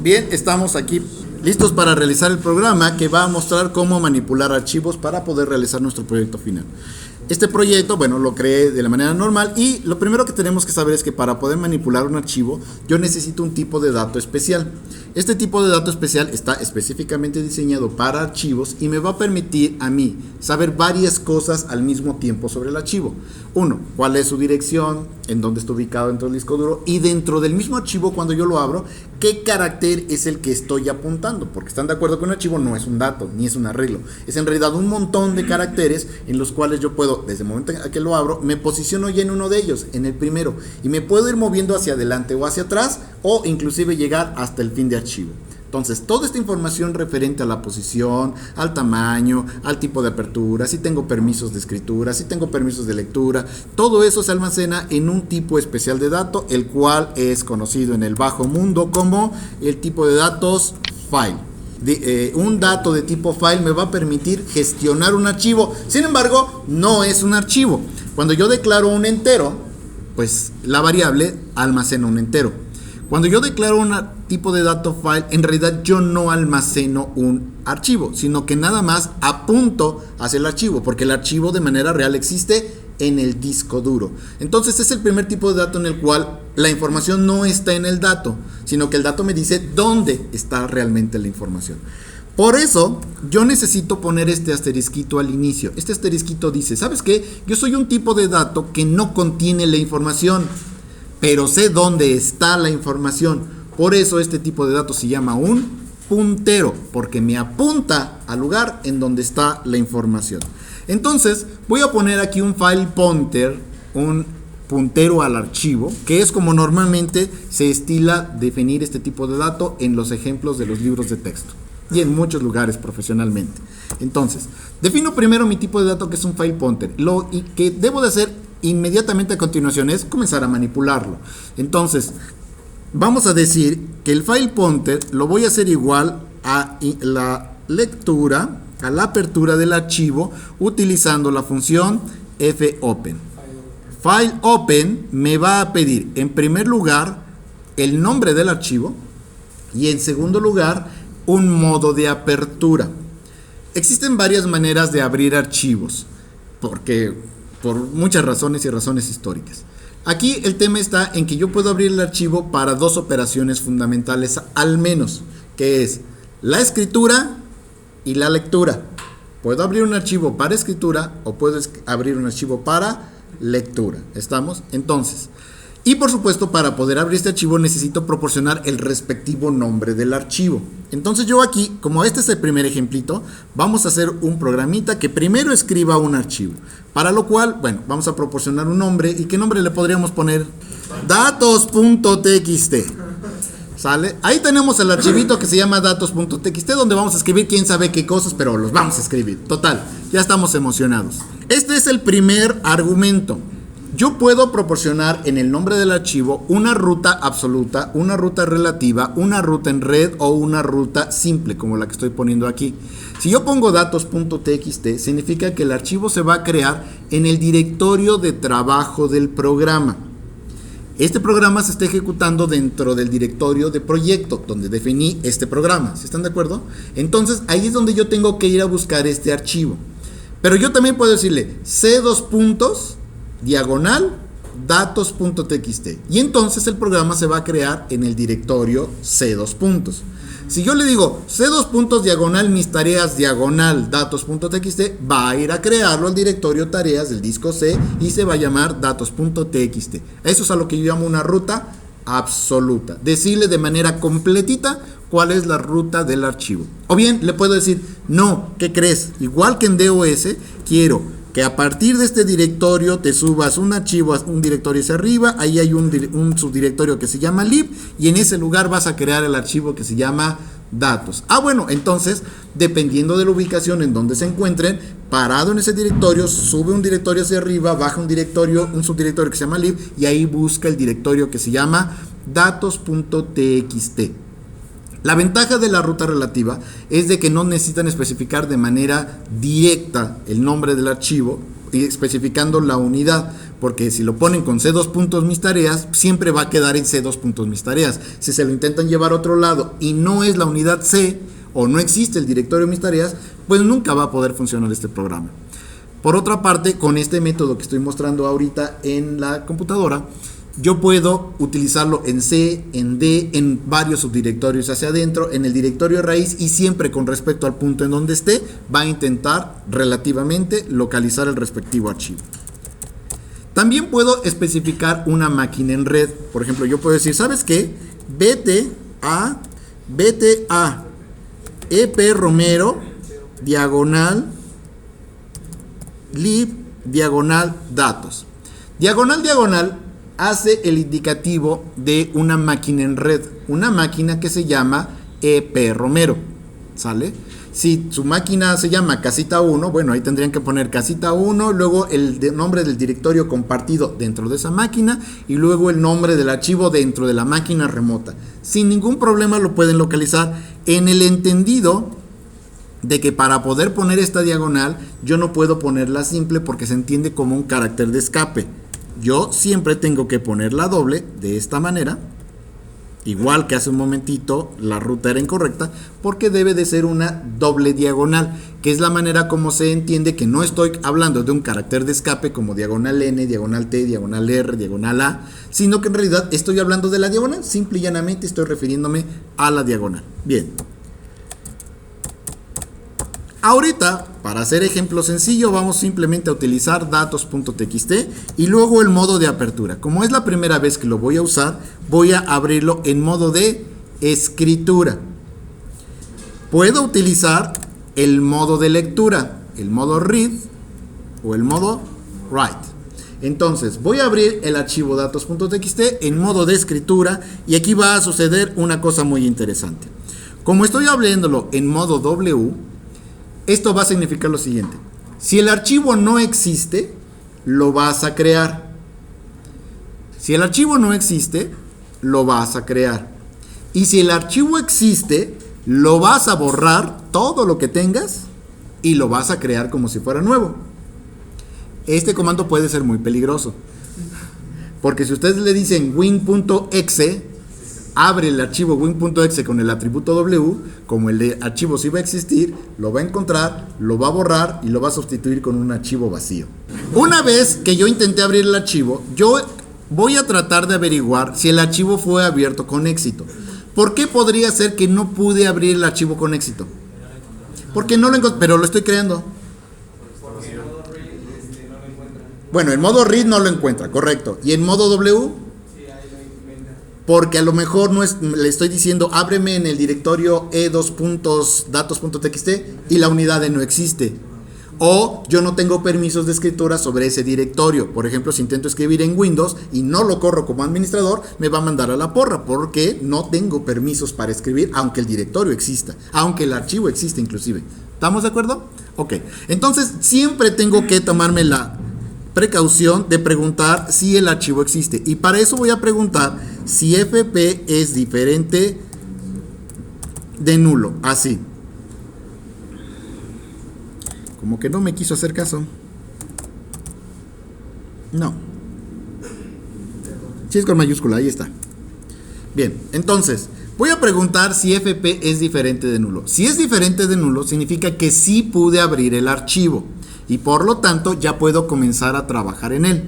Bien, estamos aquí listos para realizar el programa que va a mostrar cómo manipular archivos para poder realizar nuestro proyecto final. Este proyecto, bueno, lo creé de la manera normal y lo primero que tenemos que saber es que para poder manipular un archivo yo necesito un tipo de dato especial. Este tipo de dato especial está específicamente diseñado para archivos y me va a permitir a mí saber varias cosas al mismo tiempo sobre el archivo. Uno, cuál es su dirección, en dónde está ubicado dentro del disco duro y dentro del mismo archivo cuando yo lo abro, qué carácter es el que estoy apuntando, porque están de acuerdo que un archivo no es un dato, ni es un arreglo, es en realidad un montón de caracteres en los cuales yo puedo, desde el momento en que lo abro, me posiciono ya en uno de ellos, en el primero, y me puedo ir moviendo hacia adelante o hacia atrás, o inclusive llegar hasta el fin de archivo. Entonces, toda esta información referente a la posición, al tamaño, al tipo de apertura, si tengo permisos de escritura, si tengo permisos de lectura, todo eso se almacena en un tipo especial de dato, el cual es conocido en el bajo mundo como el tipo de datos file. Un dato de tipo file me va a permitir gestionar un archivo. Sin embargo, no es un archivo. Cuando yo declaro un entero, pues la variable almacena un entero. Cuando yo declaro un tipo de dato file, en realidad yo no almaceno un archivo, sino que nada más apunto hacia el archivo, porque el archivo de manera real existe en el disco duro. Entonces es el primer tipo de dato en el cual la información no está en el dato, sino que el dato me dice dónde está realmente la información. Por eso yo necesito poner este asterisquito al inicio. Este asterisquito dice, ¿sabes qué? Yo soy un tipo de dato que no contiene la información, pero sé dónde está la información. Por eso este tipo de datos se llama un puntero, porque me apunta al lugar en donde está la información. Entonces voy a poner aquí un file pointer, un puntero al archivo, que es como normalmente se estila definir este tipo de dato en los ejemplos de los libros de texto y en muchos lugares profesionalmente. Entonces, defino primero mi tipo de dato, que es un file pointer. Lo que debo de hacer inmediatamente a continuación es comenzar a manipularlo. Entonces, vamos a decir que el file pointer lo voy a hacer igual a la lectura, a la apertura del archivo, utilizando la función fopen. File open me va a pedir en primer lugar el nombre del archivo y en segundo lugar un modo de apertura. Existen varias maneras de abrir archivos, por muchas razones y razones históricas. Aquí el tema está en que yo puedo abrir el archivo para dos operaciones fundamentales al menos, que es la escritura y la lectura. Puedo abrir un archivo para escritura o puedo abrir un archivo para lectura. ¿Estamos? Entonces, y por supuesto, para poder abrir este archivo necesito proporcionar el respectivo nombre del archivo. Entonces yo aquí, como este es el primer ejemplito, vamos a hacer un programita que primero escriba un archivo. Para lo cual, bueno, vamos a proporcionar un nombre. ¿Y qué nombre le podríamos poner? Datos.txt. ¿Sale? Ahí tenemos el archivito que se llama datos.txt, donde vamos a escribir quién sabe qué cosas, pero los vamos a escribir. Total, ya estamos emocionados. Este es el primer argumento. Yo puedo proporcionar en el nombre del archivo una ruta absoluta, una ruta relativa, una ruta en red o una ruta simple, como la que estoy poniendo aquí. Si yo pongo datos.txt, significa que el archivo se va a crear en el directorio de trabajo del programa. Este programa se está ejecutando dentro del directorio de proyecto, donde definí este programa. ¿Sí están de acuerdo? Entonces, ahí es donde yo tengo que ir a buscar este archivo. Pero yo también puedo decirle C:/diagonal datos.txt y entonces el programa se va a crear en el directorio C:. Si yo le digo C:/diagonal mis tareas diagonal datos.txt, va a ir a crearlo al directorio tareas del disco C y se va a llamar datos.txt. Eso es a lo que yo llamo una ruta absoluta. Decirle de manera completita cuál es la ruta del archivo. O bien le puedo decir, no, ¿qué crees? Igual que en DOS, quiero que a partir de este directorio te subas un archivo, un directorio hacia arriba, ahí hay un subdirectorio que se llama lib y en ese lugar vas a crear el archivo que se llama datos. Bueno, entonces, dependiendo de la ubicación en donde se encuentren, parado en ese directorio, sube un directorio hacia arriba, baja un subdirectorio que se llama lib y ahí busca el directorio que se llama datos.txt. La ventaja de la ruta relativa es de que no necesitan especificar de manera directa el nombre del archivo y especificando la unidad. porque si lo ponen con C2 puntos mis tareas, siempre va a quedar en C2 puntos mis tareas. Si se lo intentan llevar a otro lado y no es la unidad C, o no existe el directorio mis tareas, pues nunca va a poder funcionar este programa. Por otra parte, con este método que estoy mostrando ahorita en la computadora, yo puedo utilizarlo en C, en D, en varios subdirectorios hacia adentro, en el directorio raíz, y siempre con respecto al punto en donde esté, va a intentar relativamente localizar el respectivo archivo. También puedo especificar una máquina en red. Por ejemplo, yo puedo decir, ¿sabes qué? Vete a EP Romero, diagonal, lib, diagonal, datos. Diagonal hace el indicativo de una máquina en red, una máquina que se llama EP Romero, ¿sale? Si su máquina se llama casita 1, bueno, ahí tendrían que poner casita 1, luego el nombre del directorio compartido dentro de esa máquina y luego el nombre del archivo dentro de la máquina remota. Sin ningún problema lo pueden localizar, en el entendido de que para poder poner esta diagonal yo no puedo ponerla simple porque se entiende como un carácter de escape. Yo siempre tengo que ponerla doble de esta manera, igual que hace un momentito la ruta era incorrecta, porque debe de ser una doble diagonal, que es la manera como se entiende que no estoy hablando de un carácter de escape como diagonal N, diagonal T, diagonal R, diagonal A, sino que en realidad estoy hablando de la diagonal, simple y llanamente estoy refiriéndome a la diagonal. Bien. Ahorita, para hacer ejemplo sencillo, vamos simplemente a utilizar datos.txt y luego el modo de apertura. Como es la primera vez que lo voy a usar, voy a abrirlo en modo de escritura. Puedo utilizar el modo de lectura, el modo read o el modo write. Entonces, voy a abrir el archivo datos.txt en modo de escritura y aquí va a suceder una cosa muy interesante. Como estoy abriéndolo en modo W, esto va a significar lo siguiente: si el archivo no existe, lo vas a crear. Si el archivo no existe, lo vas a crear. Y si el archivo existe, lo vas a borrar todo lo que tengas y lo vas a crear como si fuera nuevo. Este comando puede ser muy peligroso, porque si ustedes le dicen win.exe, abre el archivo win.exe con el atributo W, como el de archivo sí va a existir, lo va a encontrar, lo va a borrar y lo va a sustituir con un archivo vacío. Una vez que yo intenté abrir el archivo, yo voy a tratar de averiguar si el archivo fue abierto con éxito. ¿Por qué podría ser que no pude abrir el archivo con éxito? Porque no lo encontré, pero lo estoy creando. Bueno, en modo read no lo encuentra, correcto. ¿Y en modo W? Porque a lo mejor no es, le estoy diciendo ábreme en el directorio e2.datos.txt y la unidad E no existe. O yo no tengo permisos de escritura sobre ese directorio. Por ejemplo, si intento escribir en Windows y no lo corro como administrador, me va a mandar a la porra porque no tengo permisos para escribir, aunque el directorio exista, aunque el archivo exista inclusive. ¿Estamos de acuerdo? Ok. Entonces siempre tengo que tomarme la precaución de preguntar si el archivo existe, y para eso voy a preguntar si FP es diferente de nulo, así. Como que no me quiso hacer caso. No. Si es con mayúscula, ahí está. Bien, entonces voy a preguntar si FP es diferente de nulo. Si es diferente de nulo, significa que sí pude abrir el archivo y por lo tanto ya puedo comenzar a trabajar en él.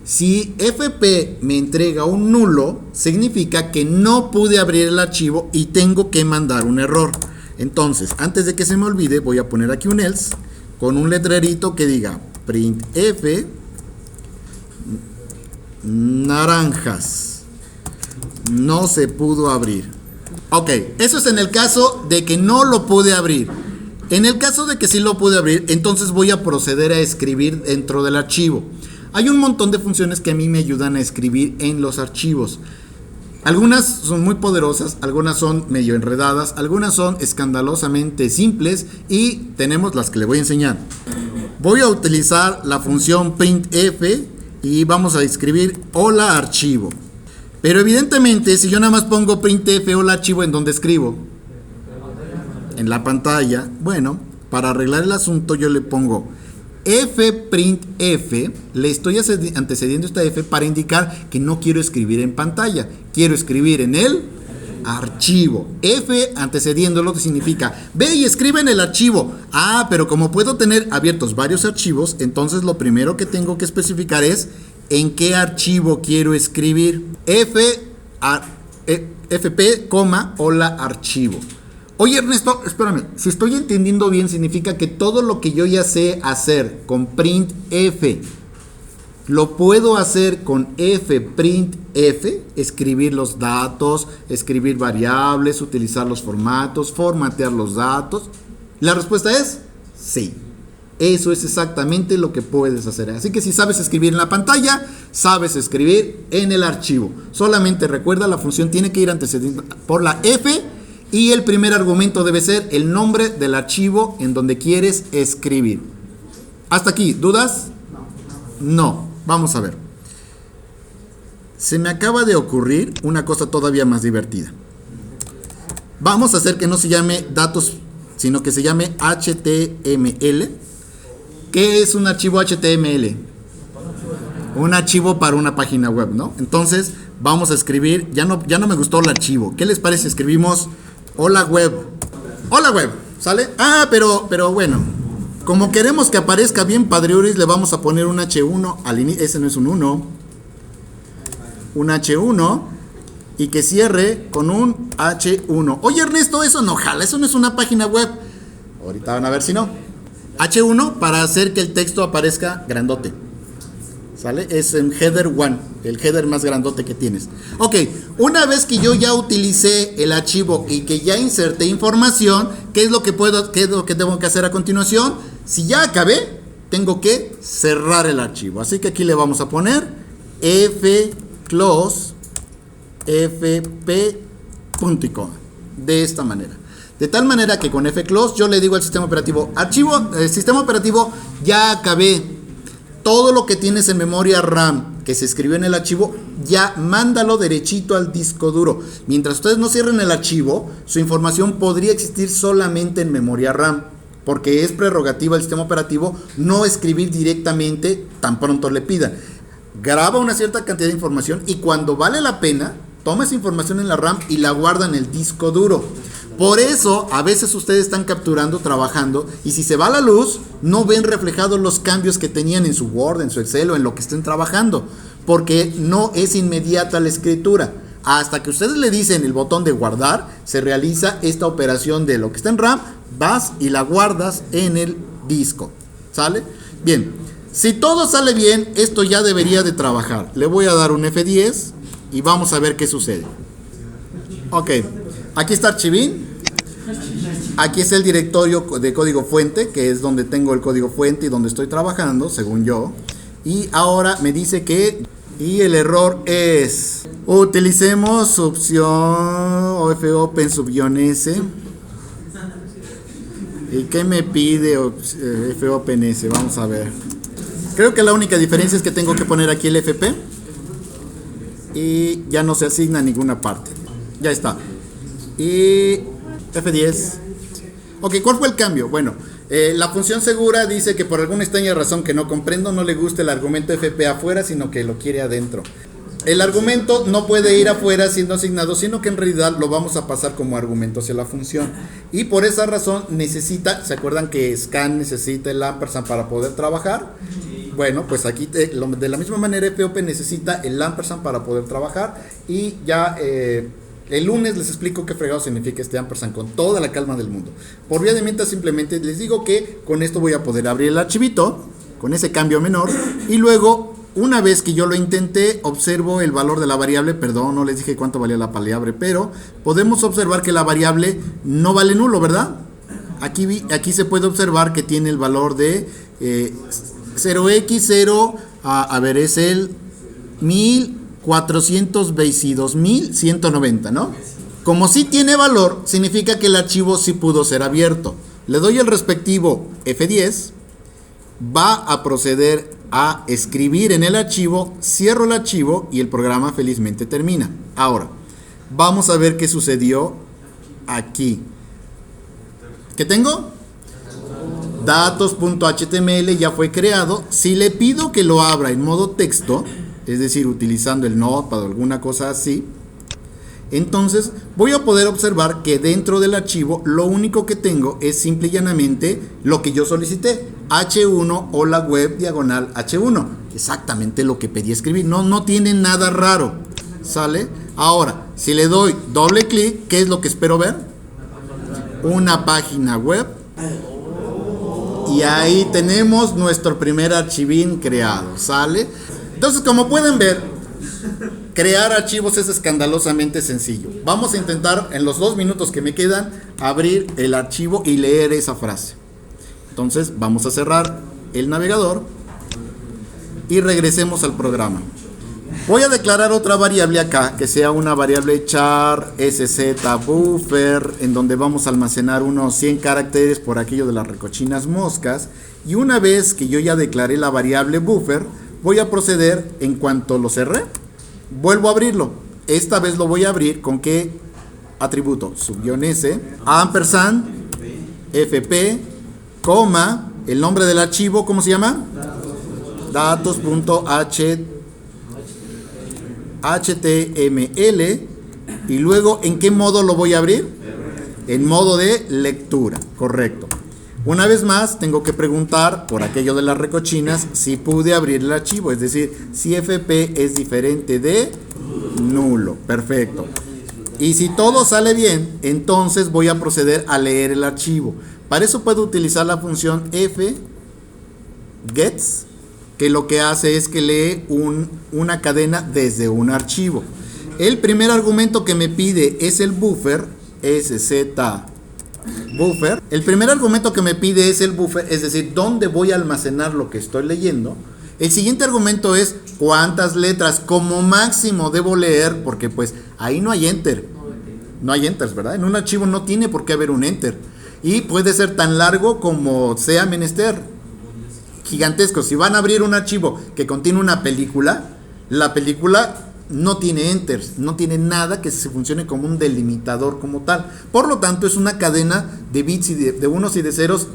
Si FP me entrega un nulo, significa que no pude abrir el archivo y tengo que mandar un error. Entonces, antes de que se me olvide, voy a poner aquí un else con un letrerito que diga printf naranjas. No se pudo abrir. Ok, eso es en el caso de que no lo pude abrir. En el caso de que sí lo pude abrir, entonces voy a proceder a escribir dentro del archivo. Hay un montón de funciones que a mí me ayudan a escribir en los archivos. Algunas son muy poderosas, algunas son medio enredadas, algunas son escandalosamente simples y tenemos las que le voy a enseñar. Voy a utilizar la función printf y vamos a escribir hola archivo. Pero evidentemente si yo nada más pongo printf hola archivo, ¿en dónde escribo? En la pantalla. Bueno, para arreglar el asunto yo le pongo fprintf, le estoy antecediendo esta F para indicar que no quiero escribir en pantalla, quiero escribir en el archivo. F antecediéndolo significa, ve y escribe en el archivo. Ah, pero como puedo tener abiertos varios archivos, entonces lo primero que tengo que especificar es en qué archivo quiero escribir. fp, hola archivo. Oye Ernesto, espérame, si estoy entendiendo bien, significa que todo lo que yo ya sé hacer con printf, lo puedo hacer con fprintf, escribir los datos, escribir variables, utilizar los formatos, formatear los datos. La respuesta es sí. Eso es exactamente lo que puedes hacer. Así que si sabes escribir en la pantalla, sabes escribir en el archivo. Solamente recuerda, la función tiene que ir antecedida por la F y el primer argumento debe ser el nombre del archivo en donde quieres escribir. ¿Hasta aquí? ¿Dudas? No. Vamos a ver. Se me acaba de ocurrir una cosa todavía más divertida. Vamos a hacer que no se llame datos, sino que se llame HTML. ¿Qué es un archivo HTML? Un archivo para una página web, ¿no? Entonces, vamos a escribir, ya no me gustó el archivo. ¿Qué les parece? Escribimos hola web. Hola web, ¿sale? Ah, pero bueno, como queremos que aparezca bien padriuris, le vamos a poner un H1 al inicio. Ese no es un 1. Un H1 y que cierre con un H1. Oye Ernesto, eso no jala, eso no es una página web. Ahorita van a ver si no. H1 para hacer que el texto aparezca grandote. ¿Sale? Es en header 1, el header más grandote que tienes. Ok, una vez que yo ya utilicé el archivo y que ya inserté información, ¿qué es lo que tengo que hacer a continuación? Si ya acabé, tengo que cerrar el archivo. Así que aquí le vamos a poner fclose fp.icon de esta manera. De tal manera que con fclose yo le digo al sistema operativo, sistema operativo, ya acabé. Todo lo que tienes en memoria RAM que se escribió en el archivo, ya mándalo derechito al disco duro. Mientras ustedes no cierren el archivo, su información podría existir solamente en memoria RAM, porque es prerrogativa del sistema operativo no escribir directamente tan pronto le pidan. Graba una cierta cantidad de información y cuando vale la pena, toma esa información en la RAM y la guarda en el disco duro. Por eso, a veces ustedes están capturando, trabajando, y si se va la luz, no ven reflejados los cambios que tenían en su Word, en su Excel o en lo que estén trabajando, porque no es inmediata la escritura. Hasta que ustedes le dicen el botón de guardar, se realiza esta operación de lo que está en RAM, vas y la guardas en el disco. ¿Sale? Bien, si todo sale bien, esto ya debería de trabajar. Le voy a dar un F10 y vamos a ver qué sucede. Ok, aquí está Archivín. Aquí es el directorio de código fuente, que es donde tengo el código fuente y donde estoy trabajando, según yo. Y ahora me dice que, y el error es, utilicemos opción fopen_s. ¿Y qué me pide fopen_s? Vamos a ver. Creo que la única diferencia es que tengo que poner aquí el fp y ya no se asigna a ninguna parte. Ya está. Y F10. Ok, ¿cuál fue el cambio? Bueno, la función segura dice que por alguna extraña razón que no comprendo, no le gusta el argumento fp afuera, sino que lo quiere adentro. El argumento no puede ir afuera siendo asignado, sino que en realidad lo vamos a pasar como argumento hacia la función. Y por esa razón necesita, ¿se acuerdan que scan necesita el ampersand para poder trabajar? Bueno, pues aquí de la misma manera FOP necesita el ampersand para poder trabajar. Y ya el lunes les explico qué fregado significa este ampersand con toda la calma del mundo. Por vía de mientras simplemente les digo que con esto voy a poder abrir el archivito, con ese cambio menor, y luego, una vez que yo lo intenté, observo el valor de la variable. Perdón, no les dije cuánto valía la variable, pero podemos observar que la variable no vale nulo, ¿verdad? Aquí se puede observar que tiene el valor de 0x0, a ver, es el 1422.190, ¿no? Como sí tiene valor, significa que el archivo sí pudo ser abierto. Le doy el respectivo F10, va a proceder a escribir en el archivo, cierro el archivo y el programa felizmente termina. Ahora, vamos a ver qué sucedió aquí. ¿Qué tengo? datos.html ya fue creado. Si le pido que lo abra en modo texto, es decir, utilizando el Notepad o alguna cosa así, entonces voy a poder observar que dentro del archivo lo único que tengo es simple y llanamente lo que yo solicité, H1 hola web diagonal H1, exactamente lo que pedí escribir, no tiene nada raro, ¿sale? Ahora, si le doy doble clic, ¿qué es lo que espero ver? Una página web, y ahí tenemos nuestro primer archivín creado, ¿sale? Entonces, como pueden ver, crear archivos es escandalosamente sencillo. Vamos a intentar en los 2 minutos que me quedan abrir el archivo y leer esa frase. Entonces vamos a cerrar el navegador y regresemos al programa. Voy a declarar otra variable acá, que sea una variable char szbuffer, en donde vamos a almacenar unos 100 caracteres por aquello de las recochinas moscas. Y una vez que yo ya declaré la variable buffer, voy a proceder, en cuanto lo cerré, vuelvo a abrirlo. Esta vez lo voy a abrir con ¿qué atributo? _s, ampersand, fp, coma, el nombre del archivo, ¿cómo se llama? datos.html, y luego ¿en qué modo lo voy a abrir? En modo de lectura, correcto. Una vez más tengo que preguntar por aquello de las recochinas si pude abrir el archivo, es decir, si fp es diferente de nulo, perfecto. Y si todo sale bien, entonces voy a proceder a leer el archivo. Para eso puedo utilizar la función fgets, que lo que hace es que lee una cadena desde un archivo. El primer argumento que me pide es el buffer, buffer. El primer argumento que me pide es el buffer, es decir, dónde voy a almacenar lo que estoy leyendo. El siguiente argumento es cuántas letras como máximo debo leer, porque pues ahí no hay enter. No hay enters, ¿verdad? En un archivo no tiene por qué haber un enter. Y puede ser tan largo como sea menester. Gigantesco. Si van a abrir un archivo que contiene una película, la película no tiene enters, no tiene nada que se funcione como un delimitador como tal. Por lo tanto, es una cadena de bits y de unos y de ceros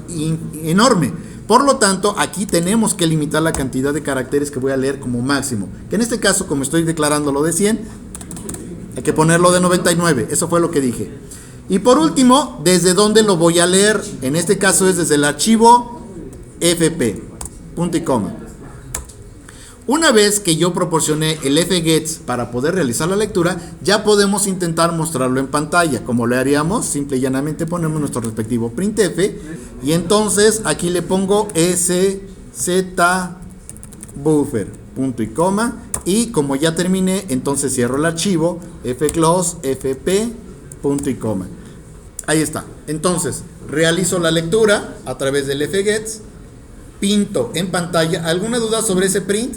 enorme. Por lo tanto, aquí tenemos que limitar la cantidad de caracteres que voy a leer como máximo. Que en este caso, como estoy declarándolo de 100, hay que ponerlo de 99. Eso fue lo que dije. Y por último, ¿desde dónde lo voy a leer? En este caso es desde el archivo fp, punto y coma. Una vez que yo proporcioné el fgets para poder realizar la lectura, ya podemos intentar mostrarlo en pantalla. Como lo haríamos, simple y llanamente ponemos nuestro respectivo printf, y entonces aquí le pongo szbuffer, punto y coma, y como ya terminé, entonces cierro el archivo, fclose, fp, punto y coma. Ahí está. Entonces, realizo la lectura a través del fgets, pinto en pantalla. ¿Alguna duda sobre ese print?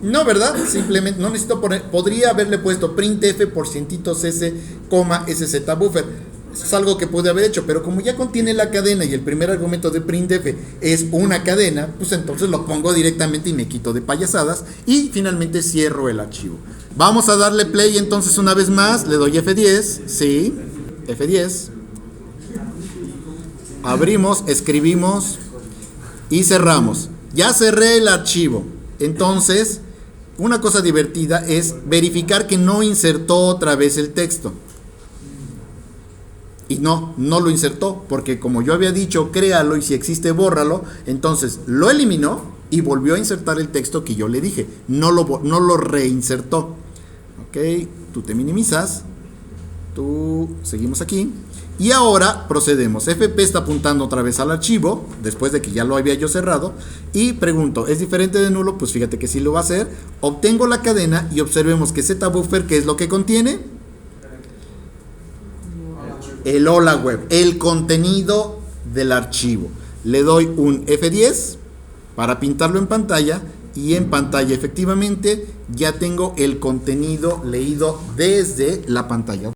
No, ¿verdad? Simplemente no necesito poner, podría haberle puesto printf por cientitos s, szbuffer. Eso es algo que pude haber hecho, pero como ya contiene la cadena y el primer argumento de printf es una cadena, pues entonces lo pongo directamente y me quito de payasadas y finalmente cierro el archivo. Vamos a darle play entonces una vez más, le doy F10, sí, F10. Abrimos, escribimos y cerramos. Ya cerré el archivo. Entonces, una cosa divertida es verificar que no insertó otra vez el texto. Y no lo insertó, porque como yo había dicho, créalo y si existe, bórralo. Entonces, lo eliminó y volvió a insertar el texto que yo le dije. No lo reinsertó. Ok, tú te minimizas. Seguimos aquí. Y ahora procedemos. FP está apuntando otra vez al archivo, después de que ya lo había yo cerrado. Y pregunto, ¿es diferente de nulo? Pues fíjate que sí lo va a hacer. Obtengo la cadena y observemos que ZBuffer, ¿qué es lo que contiene? El hola web, el contenido del archivo. Le doy un F10 para pintarlo en pantalla. Y en pantalla efectivamente ya tengo el contenido leído desde la pantalla.